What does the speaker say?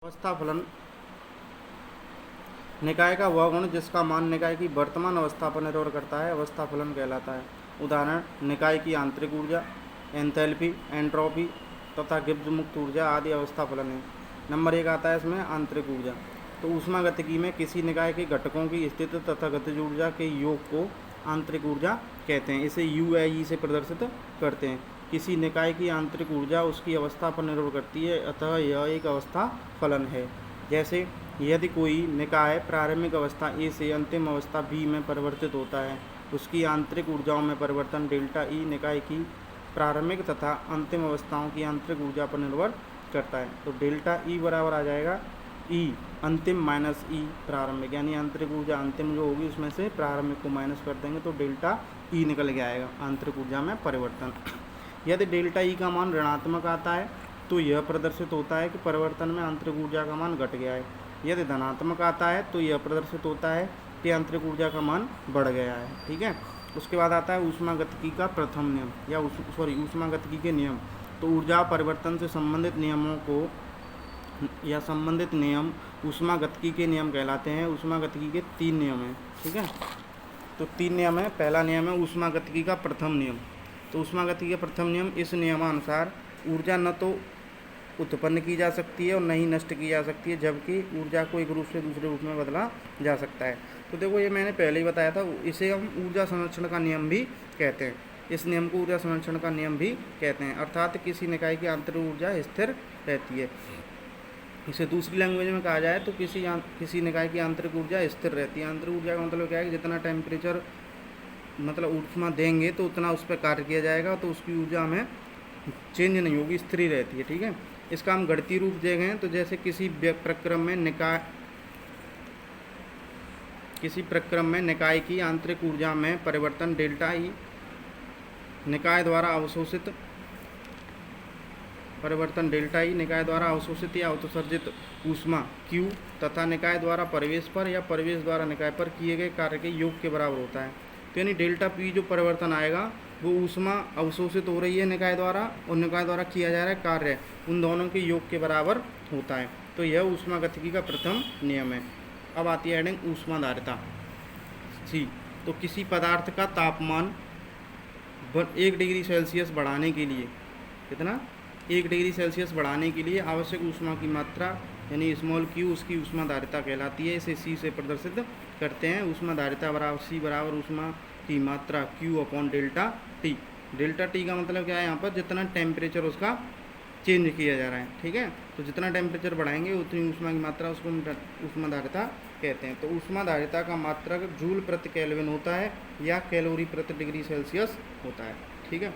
अवस्था फलन निकाय का वह गुण जिसका मान निकाय की वर्तमान अवस्था पर निर्भर करता है अवस्था फलन कहलाता है। उदाहरण निकाय की आंतरिक ऊर्जा, एंथैल्पी, एंट्रोपी तथा गिब्स मुक्त ऊर्जा आदि अवस्था फलन है। नंबर 1 आता है इसमें आंतरिक ऊर्जा। तो ऊष्मागतिकी में किसी निकाय के घटकों की स्थिति तथा गतिज ऊर्जा के योग को आंतरिक ऊर्जा कहते हैं। इसे यू या ई से प्रदर्शित करते हैं। किसी निकाय की आंतरिक ऊर्जा उसकी अवस्था पर निर्भर करती है, अतः यह एक अवस्था फलन है। जैसे यदि कोई निकाय प्रारंभिक अवस्था ए से अंतिम अवस्था बी में परिवर्तित होता है, उसकी आंतरिक ऊर्जाओं में परिवर्तन डेल्टा ई निकाय की प्रारंभिक तथा अंतिम अवस्थाओं की आंतरिक ऊर्जा पर निर्भर करता है। तो डेल्टा ई बराबर आ जाएगा ई अंतिम माइनस ई प्रारंभिक, यानी आंतरिक ऊर्जा अंतिम जो होगी उसमें से प्रारंभिक को माइनस कर देंगे तो डेल्टा ई निकल के आएगा आंतरिक ऊर्जा में परिवर्तन। यदि डेल्टा ई का मान ऋणात्मक आता है तो यह प्रदर्शित होता है कि परिवर्तन में आंतरिक ऊर्जा का मान घट गया है। यदि धनात्मक आता है तो यह प्रदर्शित होता है कि आंतरिक ऊर्जा का मान बढ़ गया है। ठीक है। उसके बाद आता है ऊष्मागतिकी का प्रथम नियम या ऊष्मागतिकी के नियम। तो ऊर्जा परिवर्तन से संबंधित नियमों को या संबंधित नियम ऊष्मागतिकी के नियम कहलाते हैं। ऊष्मागतिकी के 3 नियम हैं। ठीक है। तो 3 नियम है। पहला नियम है ऊष्मागतिकी का प्रथम नियम। तो ऊष्मागतिकी का प्रथम नियम, इस नियमानुसार ऊर्जा न तो उत्पन्न की जा सकती है और न ही नष्ट की जा सकती है, जबकि ऊर्जा को एक रूप से दूसरे रूप में बदला जा सकता है। तो देखो ये मैंने पहले ही बताया था, इसे हम ऊर्जा संरक्षण का नियम भी कहते हैं। इस नियम को ऊर्जा संरक्षण का नियम भी कहते हैं, अर्थात किसी निकाय की आंतरिक ऊर्जा स्थिर रहती है। इसे दूसरी लैंग्वेज में कहा जाए तो किसी निकाय की आंतरिक ऊर्जा स्थिर रहती है। आंतरिक ऊर्जा का मतलब क्या है कि जितना टेम्परेचर मतलब ऊष्मा देंगे तो उतना उस पर कार्य किया जाएगा, तो उसकी ऊर्जा में चेंज नहीं होगी, स्थिर रहती है। ठीक है। इसका हम गणितीय रूप देखें तो जैसे किसी प्रक्रम में निकाय की आंतरिक ऊर्जा में परिवर्तन डेल्टा ई निकाय द्वारा अवशोषित या उत्सर्जित ऊष्मा Q तथा निकाय द्वारा परिवेश पर या परिवेश द्वारा निकाय पर किए गए कार्य के योग के बराबर होता है। तो यानी डेल्टा P जो परिवर्तन आएगा वो ऊष्मा अवशोषित हो रही है निकाय द्वारा और निकाय द्वारा किया जा रहा है कार्य, उन दोनों के योग के बराबर होता है। तो यह ऊष्मागतिकी का प्रथम नियम है। अब आती है हेडिंग ऊष्माधारिता सी। तो किसी पदार्थ का तापमान 1 डिग्री सेल्सियस बढ़ाने के लिए, कितना 1 डिग्री सेल्सियस बढ़ाने के लिए आवश्यक ऊष्मा की मात्रा यानी स्मॉल q उसकी ऊष्माधारिता कहलाती है। इसे C से प्रदर्शित करते हैं। ऊष्माधारिता बराबर C बराबर ऊष्मा की मात्रा Q upon delta T। Delta T का मतलब क्या है, यहाँ पर जितना टेम्परेचर उसका चेंज किया जा रहा है। ठीक है। तो जितना टेम्परेचर बढ़ाएंगे उतनी ऊष्मा की मात्रा, उसको ऊष्माधारिता कहते हैं। तो ऊष्माधारिता का मात्रक जूल प्रति केल्विन होता है या कैलोरी प्रति डिग्री सेल्सियस होता है। ठीक है।